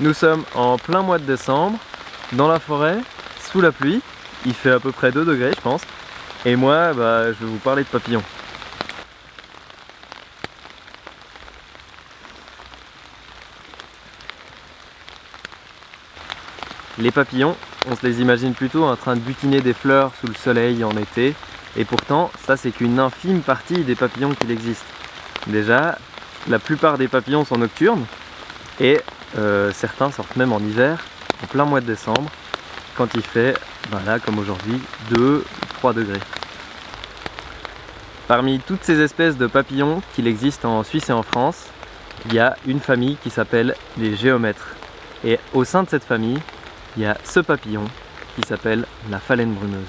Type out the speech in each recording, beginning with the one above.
Nous sommes en plein mois de décembre, dans la forêt, sous la pluie. Il fait à peu près 2 degrés je pense. Et moi, je vais vous parler de papillons. Les papillons, on se les imagine plutôt en train de butiner des fleurs sous le soleil en été. Et pourtant, ça c'est qu'une infime partie des papillons qu'il existe. Déjà, la plupart des papillons sont nocturnes. Et certains sortent même en hiver, en plein mois de décembre, quand il fait, là comme aujourd'hui, 2 ou 3 degrés. Parmi toutes ces espèces de papillons qu'il existe en Suisse et en France, il y a une famille qui s'appelle les géomètres. Et au sein de cette famille, il y a ce papillon qui s'appelle la phalène bruneuse.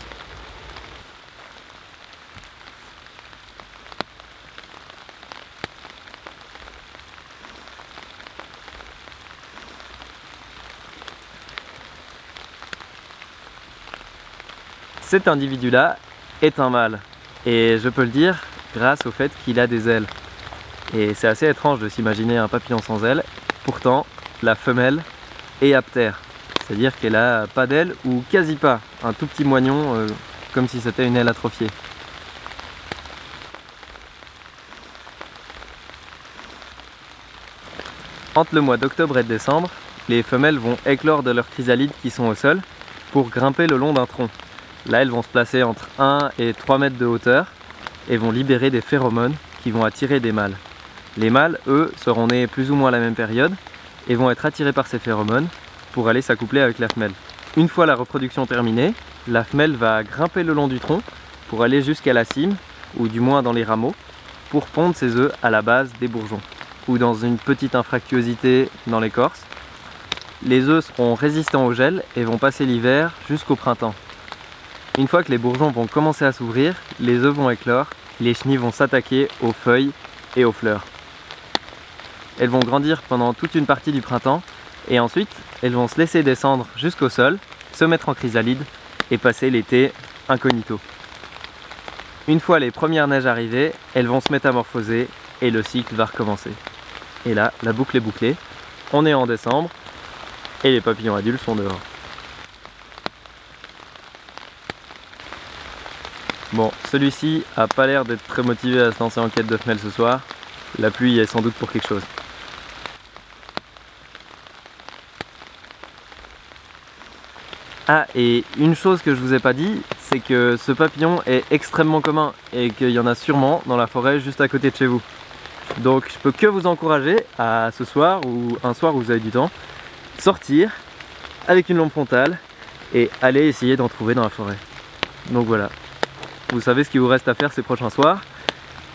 Cet individu-là est un mâle, et je peux le dire grâce au fait qu'il a des ailes. Et c'est assez étrange de s'imaginer un papillon sans ailes, pourtant la femelle est aptère, c'est-à-dire qu'elle a pas d'ailes ou quasi pas, un tout petit moignon comme si c'était une aile atrophiée. Entre le mois d'octobre et de décembre, les femelles vont éclore de leurs chrysalides qui sont au sol pour grimper le long d'un tronc. Là, elles vont se placer entre 1 et 3 mètres de hauteur et vont libérer des phéromones qui vont attirer des mâles. Les mâles, eux, seront nés plus ou moins à la même période et vont être attirés par ces phéromones pour aller s'accoupler avec la femelle. Une fois la reproduction terminée, la femelle va grimper le long du tronc pour aller jusqu'à la cime, ou du moins dans les rameaux, pour pondre ses œufs à la base des bourgeons, ou dans une petite infractuosité dans l'écorce. Les œufs seront résistants au gel et vont passer l'hiver jusqu'au printemps. Une fois que les bourgeons vont commencer à s'ouvrir, les œufs vont éclore, les chenilles vont s'attaquer aux feuilles et aux fleurs. Elles vont grandir pendant toute une partie du printemps et ensuite elles vont se laisser descendre jusqu'au sol, se mettre en chrysalide et passer l'été incognito. Une fois les premières neiges arrivées, elles vont se métamorphoser et le cycle va recommencer. Et là, la boucle est bouclée, on est en décembre et les papillons adultes sont dehors. Bon, celui-ci a pas l'air d'être très motivé à se lancer en quête de femelle ce soir. La pluie est sans doute pour quelque chose. Ah, et une chose que je vous ai pas dit, c'est que ce papillon est extrêmement commun et qu'il y en a sûrement dans la forêt juste à côté de chez vous. Donc je peux que vous encourager à ce soir ou un soir où vous avez du temps, sortir avec une lampe frontale et aller essayer d'en trouver dans la forêt. Donc voilà. Vous savez ce qu'il vous reste à faire ces prochains soirs.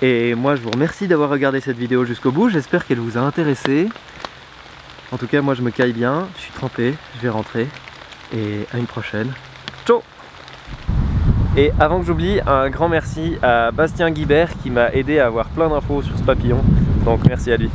Et moi je vous remercie d'avoir regardé cette vidéo jusqu'au bout. J'espère qu'elle vous a intéressé. En tout cas moi je me caille bien, je suis trempé, je vais rentrer. Et à une prochaine. Ciao! Et avant que j'oublie, un grand merci à Bastien Guibert qui m'a aidé à avoir plein d'infos sur ce papillon. Donc merci à lui.